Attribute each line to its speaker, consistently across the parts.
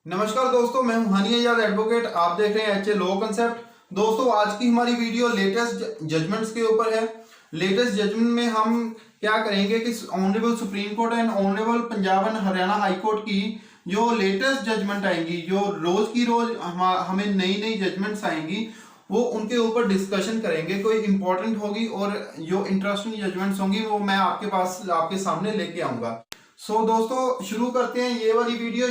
Speaker 1: नमस्कार दोस्तों, मैं हूं हानी आजाद एडवोकेट। आप देख रहे हैं एच ए लॉ कंसेप्ट। दोस्तों, आज की हमारी वीडियो लेटेस्ट जजमेंट्स के ऊपर है। लेटेस्ट जजमेंट में हम क्या करेंगे कि honourable supreme court and honourable Punjab and Haryana high court की जो लेटेस्ट जजमेंट आएंगी, जो रोज की रोज हमें नई नई जजमेंट्स आएंगी, वो उनके ऊपर डिस्कशन करेंगे। कोई इंपॉर्टेंट होगी और जो इंटरेस्टिंग जजमेंट्स होंगी वो मैं आपके पास आपके सामने लेके आऊंगा। दोस्तों, शुरू करते हैं ये वाली वीडियो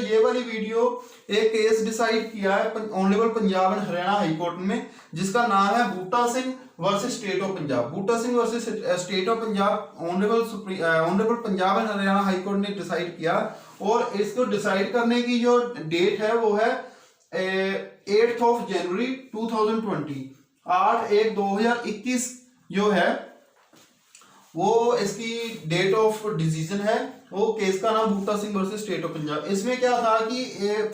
Speaker 1: एक केस डिसाइड किया है honourable Punjab and Haryana high court में, जिसका नाम है Buta Singh versus state of Punjab. Buta Singh versus state of Punjab honourable Punjab and Haryana high court ने डिसाइड किया। और इसको डिसाइड करने की जो डेट है वो है 8 जनवरी 2020। 8/1/2021 जो है वो इसकी डेट ऑफ डिसीजन है। वो केस का नाम Buta Singh versus state of Punjab. इसमें क्या था कि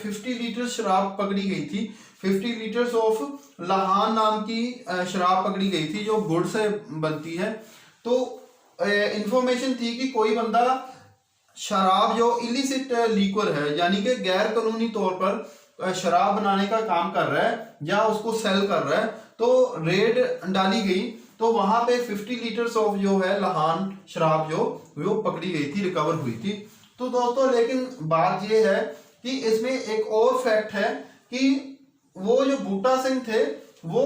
Speaker 1: 50 लीटर शराब पकड़ी गई थी। 50 लीटर्स ऑफ लाहान नाम की शराब पकड़ी गई थी जो गुड़ से बनती है। तो इंफॉर्मेशन थी कि कोई बंदा शराब जो इलिसिट लिक्वर है, यानी कि गैर कानूनी तौर पर शराब बनाने का काम कर रहा है या उसको सेल कर रहा है, तो रेड डाली गई। तो वहां पे 50 लीटर्स ऑफ जो है लाहान शराब जो वो पकड़ी गई थी, रिकवर हुई थी। तो दोस्तों, लेकिन बात ये है कि इसमें एक और फैक्ट है कि वो जो बूटा सिंह थे वो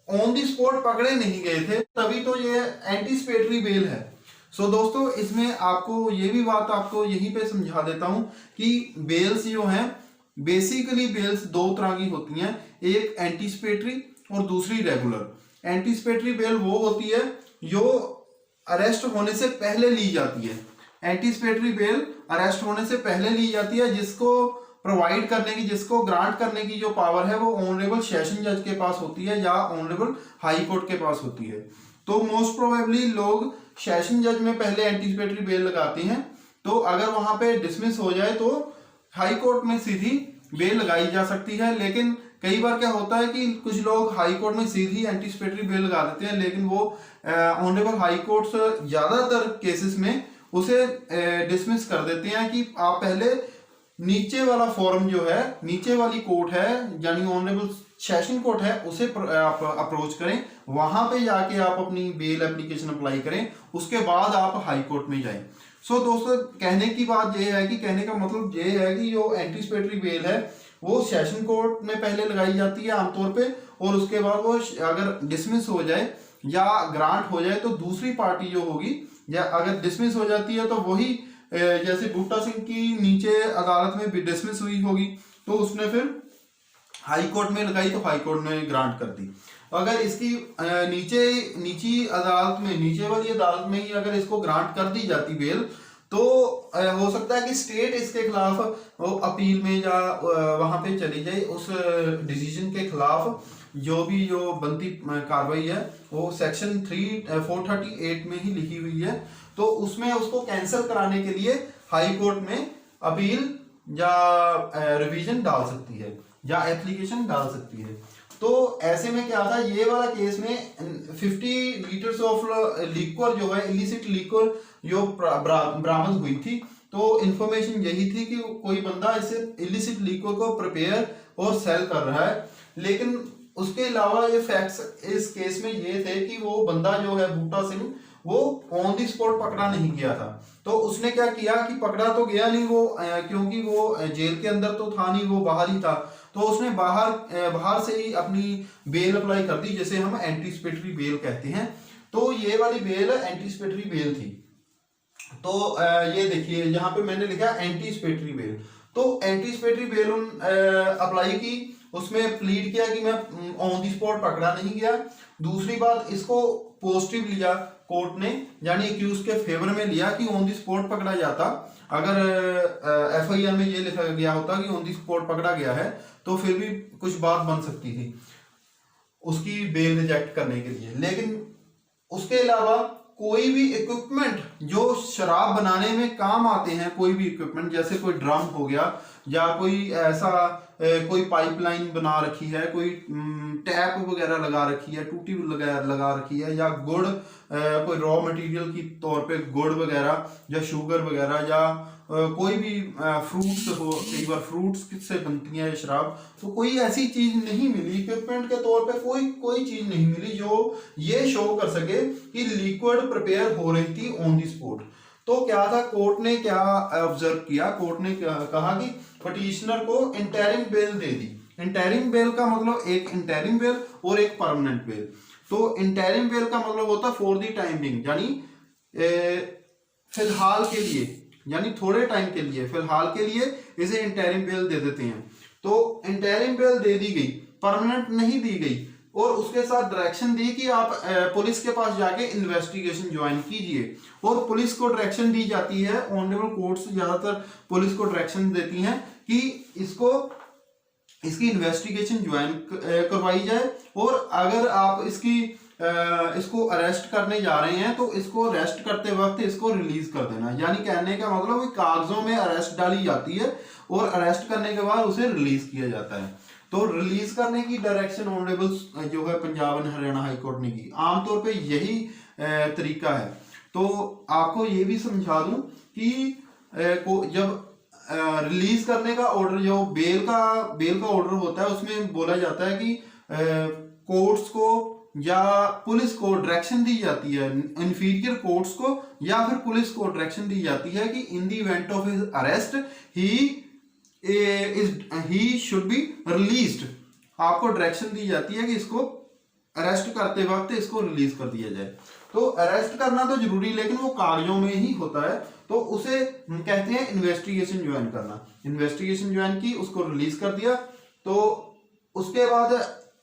Speaker 1: ऑन दी स्पॉट पकड़े नहीं गए थे, तभी तो ये एंटीसिपेटरी बेल है। दोस्तों, इसमें आपको ये भी बात आपको यहीं पे समझा देता हूं कि बेल्स जो हैं, बेसिकली बेल्स दो तरह की होती हैं, एक एंटीसिपेटरी और दूसरी रेगुलर। एंटीसिपेटरी बेल वो होती है जो अरेस्ट होने से पहले ली जाती है। एंटीसिपेटरी बेल अरेस्ट होने से पहले ली जाती है, जिसको प्रोवाइड करने की, जिसको ग्रांट करने की जो पावर है वो ऑनरेबल सेशन जज के पास होती है या ऑनरेबल हाई कोर्ट के पास होती है। तो मोस्ट प्रोबेबली लोग सेशन जज में पहले एंटीसिपेटरी बेल लगाते हैं। तो अगर वहां पे डिसमिस हो जाए तो हाई कोर्ट में सीधी बेल लगाई जा सकती है। लेकिन कई बार क्या होता है कि कुछ लोग हाई कोर्ट में सीधी एंटीसिपेटरी बेल लगा देते हैं, लेकिन वो ऑनरेबल हाई कोर्ट ज्यादातर केसेस में उसे डिसमिस कर देते हैं कि आप पहले नीचे वाला फॉर्म जो है, नीचे वाली कोर्ट है, यानी ऑनरेबल सेशन कोर्ट है, उसे आप अप्रोच करें, वहां पे जाके आप अपनी बेल एप्लीकेशन अप्लाई करें, उसके बाद आप हाई कोर्ट में जाएं। दोस्तों, कहने की बात यह है कि कहने का मतलब ये है कि जो एंटीसिपेटरी बेल है वो सेशन कोर्ट में पहले लगाई जाती है आमतौर पे, और उसके बाद वो अगर डिसमिस हो जाए या ग्रांट हो जाए तो दूसरी पार्टी जो होगी, या अगर डिसमिस हो जाती है तो वही जैसे बूटा सिंह की नीचे अदालत में भी डिसमिस हुई होगी तो उसने फिर हाई कोर्ट में लगाई तो हाई कोर्ट ने ग्रांट कर दी। अगर इसकी नीची अदालत में, नीचे वाली अदालत में ही अगर इसको ग्रांट कर दी जाती बेल, तो हो सकता है कि स्टेट इसके खिलाफ वो अपील में या वहां पे चली जाए, उस डिसीजन के खिलाफ जो बनती कार्रवाई है वो सेक्शन 438 में ही लिखी हुई है। तो उसमें उसको कैंसिल कराने के लिए हाई कोर्ट में अपील या रिवीजन डाल सकती है या एप्लीकेशन डाल सकती है। तो ऐसे में क्या था, ये वाला केस में 50 लीटर्स ऑफ लिक्वर जो है, इलिसिट लिक्वर जो बरामद हुई थी। तो इंफॉर्मेशन यही थी कि कोई बंदा इसे इलिसिट लिक्वर को प्रिपेयर और सेल कर रहा है। लेकिन उसके अलावा ये फैक्ट्स इस केस में ये थे कि वो बंदा जो है बूटा सिंह, वो ऑन दी स्पॉट पकड़ा नहीं गया था। तो उसने क्या किया कि पकड़ा तो गया नहीं वो, क्योंकि वो जेल के अंदर तो था नहीं, वो बाहर ही था। तो उसने बाहर से ही अपनी बेल अप्लाई कर दी, जिसे हम एंटीसिपेटरी बेल कहते हैं। तो ये वाली बेल एंटीसिपेटरी बेल थी। तो ये देखिए यहाँ पे मैंने लिखा एंटीसिपेटरी बेल। तो एंटीसिपेटरी बेल अप्लाई की, उसमें प्लीड किया कि मैं ऑन दी स्पॉट पकड़ा नहीं गया। दूसरी बात, इसको पॉजिटिव लिया कोर्ट ने, यानी एक्यूज के फेवर में लिया कि ऑन दी स्पॉट पकड़ा जाता। अगर एफआईआर में ये लिखा गया होता कि ऑन दी स्पॉट पकड़ा गया है तो फिर भी कुछ बात बन सकती थी उसकी बेल रिजेक्ट करने के लिए। लेकिन उसके अलावा कोई भी इक्विपमेंट जो शराब बनाने में काम आते हैं, कोई भी इक्विपमेंट, जैसे कोई ड्रम हो गया या कोई ऐसा कोई पाइपलाइन बना रखी है, कोई टैप वगैरह लगा रखी है, टूटी लगा रखी है, या गुड़ कोई रॉ मटेरियल की तौर पे गुड़ वगैरह या शुगर वगैरह या कोई भी फ्रूट्स हो, कई बार फ्रूट्स से बनती है शराब, तो कोई ऐसी चीज नहीं मिली इक्विपमेंट के तौर पे, कोई चीज नहीं मिली जो ये शो कर सके कि लिक्विड प्रिपेयर हो रही थी ऑन दी स्पॉट। तो क्या था, कोर्ट ने क्या ऑब्जर्व किया, कोर्ट ने कहा कि पिटीशनर को इंटरिम बेल दे दी। इंटरिम बेल का मतलब एक इंटरिम बेल और एक परमानेंट बेल। तो इंटरिम बेल का मतलब होता है फॉर दी टाइम बिंग, यानी फिलहाल के लिए, यानी थोड़े टाइम के लिए, फिलहाल के लिए इसे इंटरिम बेल दे देते हैं। तो इंटरिम बेल दे दी गई, परमानेंट नहीं दी गई, और उसके साथ डायरेक्शन दी कि आप पुलिस के पास जाके इन्वेस्टिगेशन ज्वाइन कीजिए। और पुलिस को डायरेक्शन दी जाती है, ऑनरेबल कोर्ट्स ज्यादातर पुलिस को डायरेक्शन देती हैं कि इसकी इन्वेस्टिगेशन ज्वाइन करवाई जाए, और अगर आप इसको अरेस्ट करने जा रहे हैं तो इसको अरेस्ट करते वक्त इसको रिलीज कर देना। यानी कहने का मतलब कागजों में अरेस्ट डाली जाती है और अरेस्ट करने के बाद उसे रिलीज किया जाता है। तो रिलीज करने की डायरेक्शन ऑनरेबल जो है Punjab and Haryana high court ने की। आमतौर पे यही तरीका है। तो आपको ये भी समझा दूं कि जब रिलीज करने का ऑर्डर, जो बेल का ऑर्डर होता है, उसमें बोला जाता है कि कोर्ट्स को या पुलिस को डायरेक्शन दी जाती है, इंफीरियर कोर्ट्स को या फिर पुलिस को डायरेक्शन दी जाती है कि in the event of his arrest he should be released. आपको डायरेक्शन दी जाती है कि इसको अरेस्ट करते वक्त इसको रिलीज कर दिया जाए। तो अरेस्ट करना तो जरूरी, लेकिन वो कागजों में ही होता है, तो उसे कहते हैं इन्वेस्टिगेशन ज्वाइन करना। इन्वेस्टिगेशन ज्वाइन की, उसको रिलीज कर दिया, तो उसके बाद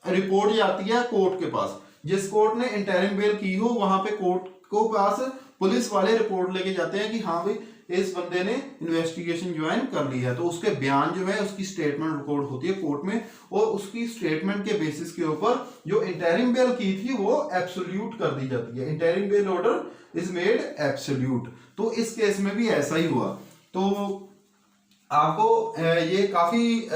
Speaker 1: रिपोर्ट जाती है कोर्ट के पास। जिस कोर्ट ने इंटरिम बेल की हो वहां पे कोर्ट को पास पुलिस वाले रिपोर्ट लेके जाते हैं कि हाँ भाई इस बंदे ने इन्वेस्टिगेशन ज्वाइन कर ली है। तो उसके बयान जो है, उसकी स्टेटमेंट रिकॉर्ड होती है कोर्ट में, और उसकी स्टेटमेंट के बेसिस के ऊपर जो इंटरिम बेल की थी वो एब्सोल्यूट कर दी जाती है। Interim bail order is made absolute. तो इस केस में भी ऐसा ही हुआ। तो आपको ये काफी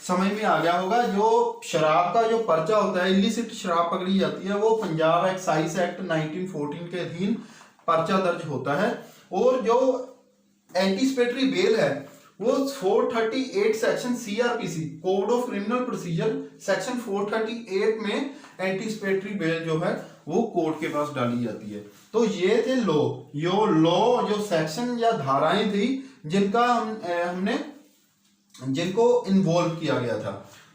Speaker 1: समझ में आ गया होगा। जो शराब का जो पर्चा होता है, इलिसिट शराब पकड़ी जाती है, वो पंजाब एक्साइज एक्ट 1914 के अधीन पर्चा दर्ज होता है। और जो एंटीसिपेटरी बेल है वो 438 section CrPC, code of criminal procedure section 438 में एंटीसिपेटरी बेल जो है वो कोर्ट के पास डाली जाती है। तो ये थे लॉ, जो सेक्शन या धाराएं थी जिनका हमने जिनको इन्वॉल्व किया गया था।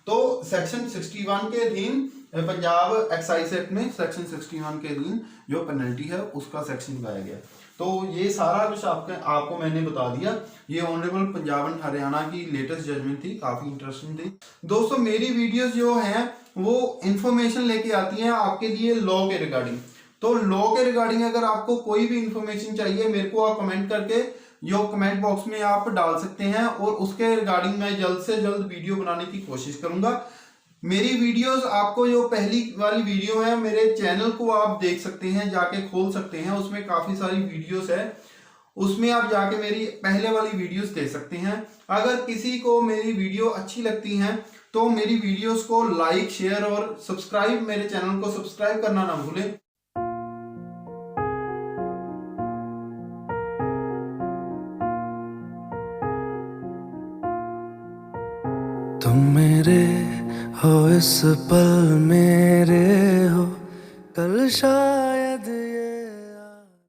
Speaker 1: तो सेक्शन 61 के अधीन पंजाब एक्साइज एक्ट में सेक्शन 61 के अधीन जो पेनल्टी है उसका सेक्शन लगाया गया। तो ये सारा कुछ आपको मैंने बता दिया। ये ऑनरेबल पंजाब एंड हरियाणा की लेटेस्ट जजमेंट थी, काफी इंटरेस्टिंग थी। दोस्तों मेरी वीडियोस जो हैं वो इंफॉर्मेशन लेके आती हैं आपके लिए लॉ के रिगार्डिंग। तो लॉ के रिगार्डिंग अगर आपको कोई भी इंफॉर्मेशन चाहिए, मेरे को आप कमेंट करके जो कमेंट बॉक्स में आप डाल सकते हैं, और उसके रिगार्डिंग मैं जल्द से जल्द वीडियो बनाने की कोशिश करूंगा। मेरी वीडियोस आपको, जो पहली वाली वीडियो है मेरे चैनल को आप देख सकते हैं, जाके खोल सकते हैं, उसमें काफी सारी वीडियोस है, उसमें आप जाके मेरी पहले वाली वीडियोस देख सकते हैं। अगर किसी को मेरी वीडियो अच्छी लगती हैं तो मेरी वीडियोस को लाइक, शेयर और सब्सक्राइब, मेरे चैनल को सब्सक्राइब करना ना भूलें।
Speaker 2: तुम मेरे हो इस पल, मेरे हो कल शायद